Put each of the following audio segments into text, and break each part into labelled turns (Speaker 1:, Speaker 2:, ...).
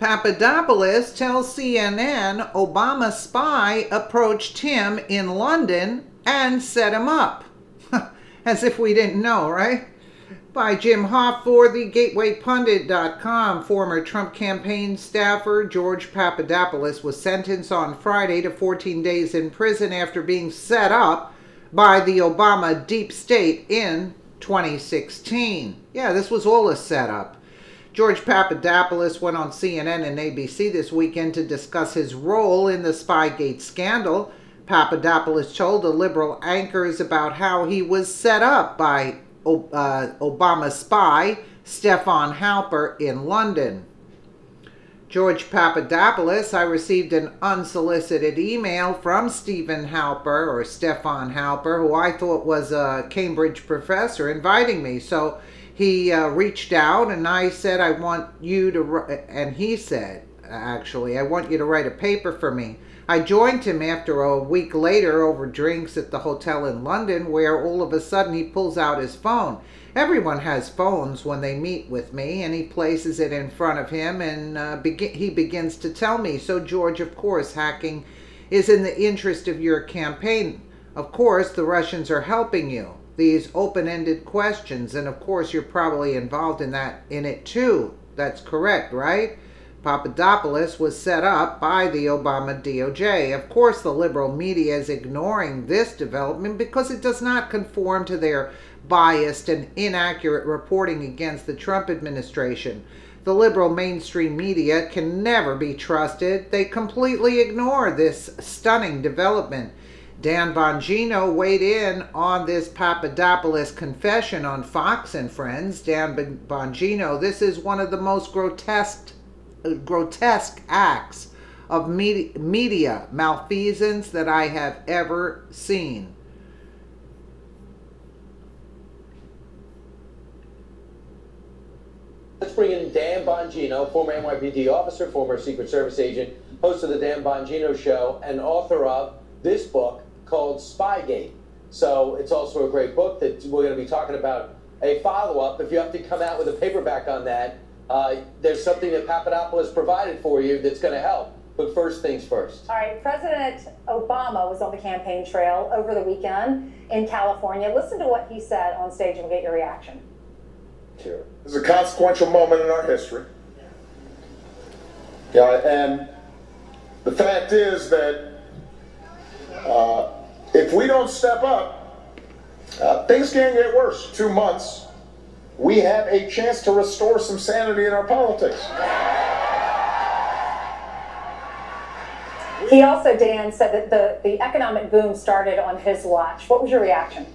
Speaker 1: Papadopoulos tells CNN Obama spy approached him in London and set him up. As if we didn't know, right? By Jim Hoff for the GatewayPundit.com. Former Trump campaign staffer George Papadopoulos was sentenced on Friday to 14 days in prison after being set up by the Obama deep state in 2016. Yeah, this was all a setup. George Papadopoulos went on CNN and ABC this weekend to discuss his role in the Spygate scandal. Papadopoulos told the liberal anchors about how he was set up by Obama spy Stefan Halper in London. George Papadopoulos, I received an unsolicited email from Stefan Halper, who I thought was a Cambridge professor, inviting me. So he reached out and I said, I want you to write a paper for me. I joined him after a week later over drinks at the hotel in London, where all of a sudden he pulls out his phone. Everyone has phones when they meet with me, and he places it in front of him, and he begins to tell me, so George, of course, hacking is in the interest of your campaign. Of course, the Russians are helping you. These open-ended questions, and of course you're probably involved in it too. That's correct, right? Papadopoulos was set up by the Obama DOJ. Of course, the liberal media is ignoring this development because it does not conform to their biased and inaccurate reporting against the Trump administration. The liberal mainstream media can never be trusted. They completely ignore this stunning development. Dan Bongino weighed in on this Papadopoulos confession on Fox and Friends. Dan Bongino, this is one of the most grotesque acts of media malfeasance that I have ever seen.
Speaker 2: Let's bring in Dan Bongino, former NYPD officer, former Secret Service agent, host of the Dan Bongino Show, and author of this book called Spygate. So it's also a great book that we're going to be talking about a follow-up. If you have to come out with a paperback on that, there's something that Papadopoulos provided for you that's going to help. But first things first.
Speaker 3: All right, President Obama was on the campaign trail over the weekend in California. Listen to what he said on stage and we'll get your reaction.
Speaker 2: Sure.
Speaker 4: It's a consequential moment in our history. Yeah, and the fact is that if we don't step up, things can get worse. 2 months, we have a chance to restore some sanity in our politics.
Speaker 3: He also, Dan, said that the economic boom started on his watch. What was your reaction?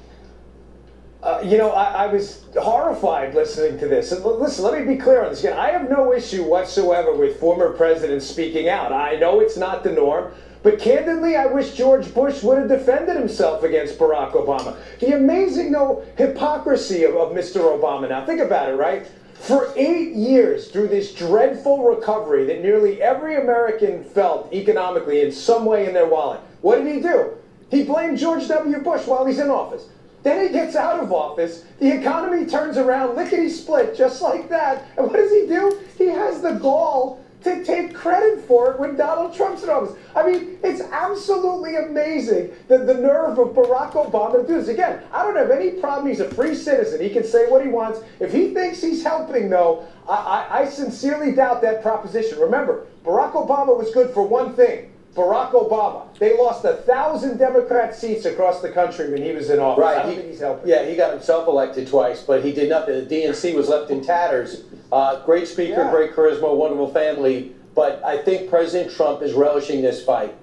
Speaker 5: I was horrified listening to this. And listen, let me be clear on this again. I have no issue whatsoever with former presidents speaking out. I know it's not the norm. But candidly, I wish George Bush would have defended himself against Barack Obama. The amazing, hypocrisy of Mr. Obama. Now, think about it, right? For 8 years, through this dreadful recovery that nearly every American felt economically in some way in their wallet, what did he do? He blamed George W. Bush while he's in office. Then he gets out of office, the economy turns around, lickety-split, just like that. And what does he do? He has the gall to take credit for it when Donald Trump's in office. I mean, it's absolutely amazing the nerve of Barack Obama to do this. Again, I don't have any problem. He's a free citizen. He can say what he wants. If he thinks he's helping, though, I sincerely doubt that proposition. Remember, Barack Obama was good for one thing. Barack Obama. They lost 1,000 Democrat seats across the country when he was in office.
Speaker 2: Right.
Speaker 5: I don't think he's helping.
Speaker 2: Yeah, he got himself elected twice, but he did nothing. The DNC was left in tatters. Great speaker,
Speaker 5: Yeah.
Speaker 2: Great charisma, wonderful family. But I think President Trump is relishing this fight.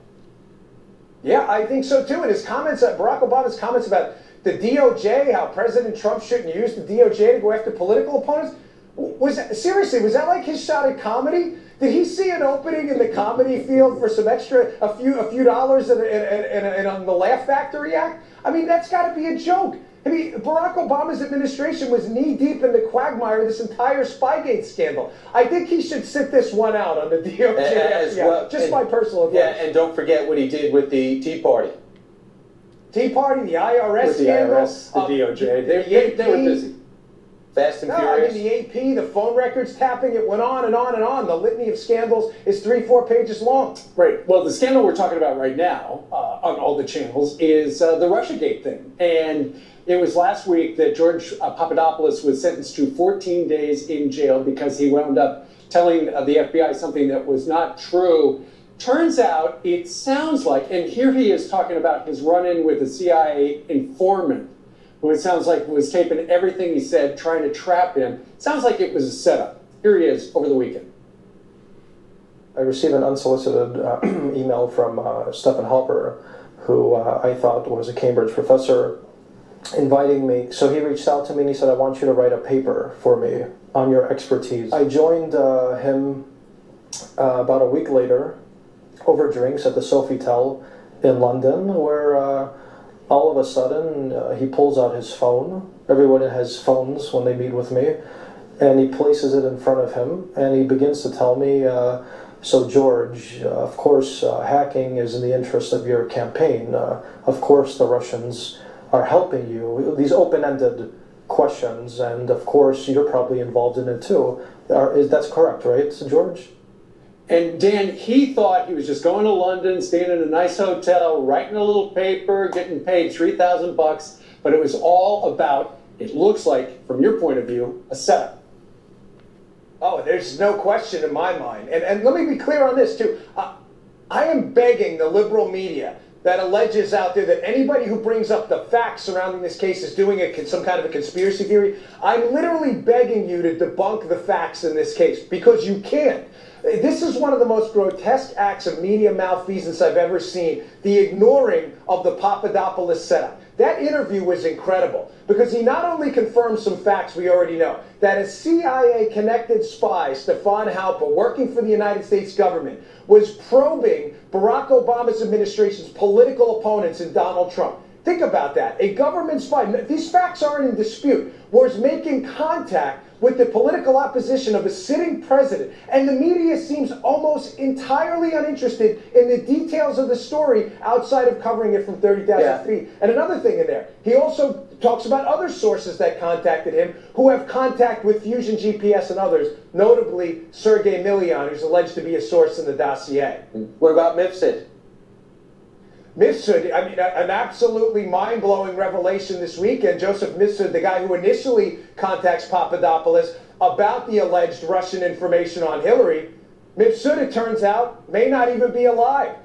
Speaker 5: Yeah, I think so too. And his comments, Barack Obama's comments about the DOJ, how President Trump shouldn't use the DOJ to go after political opponents, was that like his shot at comedy? Did he see an opening in the comedy field for some extra, a few dollars and on the Laugh Factory Act? I mean, that's got to be a joke. I mean, Barack Obama's administration was knee-deep in the quagmire of this entire Spygate scandal. I think he should sit this one out on the DOJ.
Speaker 2: As well.
Speaker 5: Just my personal advice.
Speaker 2: Yeah, and don't forget what he did with the Tea Party.
Speaker 5: Tea Party, the IRS
Speaker 2: With the
Speaker 5: scandal.
Speaker 2: IRS, the DOJ. They were busy. Fast and
Speaker 5: No,
Speaker 2: Furious?
Speaker 5: I mean, the AP, the phone records tapping, it went on and on and on. The litany of scandals is 3-4 pages long.
Speaker 6: Right. Well, the scandal we're talking about right now on all the channels is the Russiagate thing. And it was last week that George Papadopoulous was sentenced to 14 days in jail because he wound up telling the FBI something that was not true. Turns out, it sounds like, and here he is talking about his run-in with a CIA informant, who it sounds like was taping everything he said, trying to trap him. Sounds like it was a setup. Here he is over the weekend.
Speaker 7: I received an unsolicited email from Stephen Halper, who I thought was a Cambridge professor, inviting me. So he reached out to me and he said, I want you to write a paper for me on your expertise. I joined him about a week later over drinks at the Sofitel in London, where all of a sudden he pulls out his phone. Everyone has phones when they meet with me. And he places it in front of him and he begins to tell me, so George, of course hacking is in the interest of your campaign. Of course the Russians are helping you. These open-ended questions, and of course you're probably involved in it too. That's correct, right, George?
Speaker 6: And Dan, he thought he was just going to London, staying in a nice hotel, writing a little paper, getting paid $3,000, but it was all about, it looks like, from your point of view, a setup.
Speaker 5: Oh, there's no question in my mind. And let me be clear on this, too. I am begging the liberal media that alleges out there that anybody who brings up the facts surrounding this case is doing some kind of a conspiracy theory. I'm literally begging you to debunk the facts in this case, because you can't. This is one of the most grotesque acts of media malfeasance I've ever seen, the ignoring of the Papadopoulos setup. That interview was incredible because he not only confirmed some facts we already know, that a CIA-connected spy, Stefan Halper, working for the United States government, was probing Barack Obama's administration's political opponents in Donald Trump. Think about that. A government spy, these facts aren't in dispute, was making contact with the political opposition of a sitting president, and the media seems almost entirely uninterested in the details of the story outside of covering it from 30,000 feet. And another thing in there, he also talks about other sources that contacted him who have contact with Fusion GPS and others, notably Sergei Milian, who's alleged to be a source in the dossier.
Speaker 2: What about Mifsud?
Speaker 5: Mifsud, I mean, an absolutely mind-blowing revelation this weekend. Joseph Mifsud, the guy who initially contacts Papadopoulos about the alleged Russian information on Hillary, Mifsud, it turns out, may not even be alive.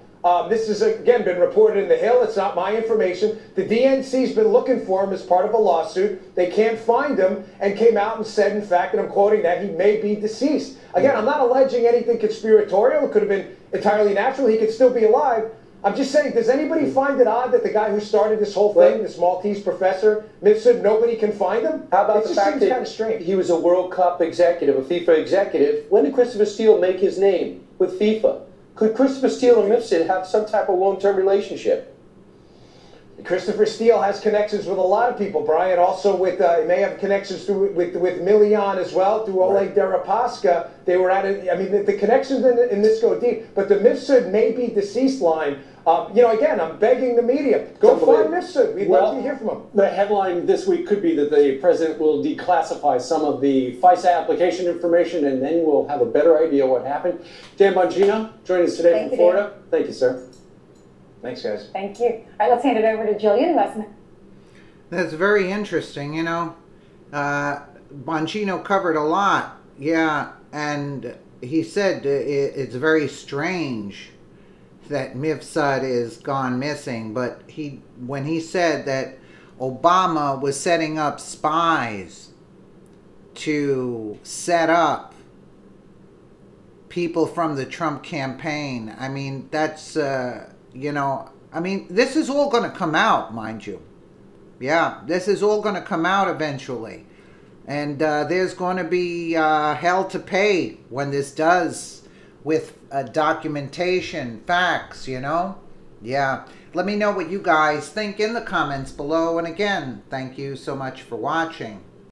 Speaker 5: This has, again, been reported in The Hill. It's not my information. The DNC's been looking for him as part of a lawsuit. They can't find him and came out and said, in fact, and I'm quoting, that he may be deceased. Again, I'm not alleging anything conspiratorial. It could have been entirely natural. He could still be alive. I'm just saying, does anybody find it odd that the guy who started this whole thing, this Maltese professor, Mifsud, nobody can find him?
Speaker 2: How about
Speaker 5: it
Speaker 2: the
Speaker 5: just
Speaker 2: fact
Speaker 5: seems
Speaker 2: that
Speaker 5: kind of strange.
Speaker 2: he was a World Cup executive, a FIFA executive? When did Christopher Steele make his name with FIFA? Could Christopher Steele and Mifsud have some type of long-term relationship?
Speaker 5: Christopher Steele has connections with a lot of people, Brian. Also with, he may have connections with Milian as well, through Oleg Deripaska. They were at it. I mean, the connections in this go deep. But the Mifsud may be deceased line, you know, again, I'm begging the media, go find Mifsud. We'd love to hear from him.
Speaker 6: The headline this week could be that the president will declassify some of the FISA application information, and then we'll have a better idea what happened. Dan Bongino joining us today from Florida. Thank you, sir.
Speaker 5: Thanks, guys.
Speaker 3: Thank you. All right, let's hand it over to Jillian Westman.
Speaker 1: That's very interesting, you know. Bongino covered a lot, yeah, and he said it's very strange that Mifsud is gone missing, but when he said that Obama was setting up spies to set up people from the Trump campaign, I mean, that's, you know, I mean, this is all going to come out, mind you. Yeah, this is all going to come out eventually. And there's going to be hell to pay when this does, with documentation, facts, you know? Yeah. Let me know what you guys think in the comments below. And again, thank you so much for watching.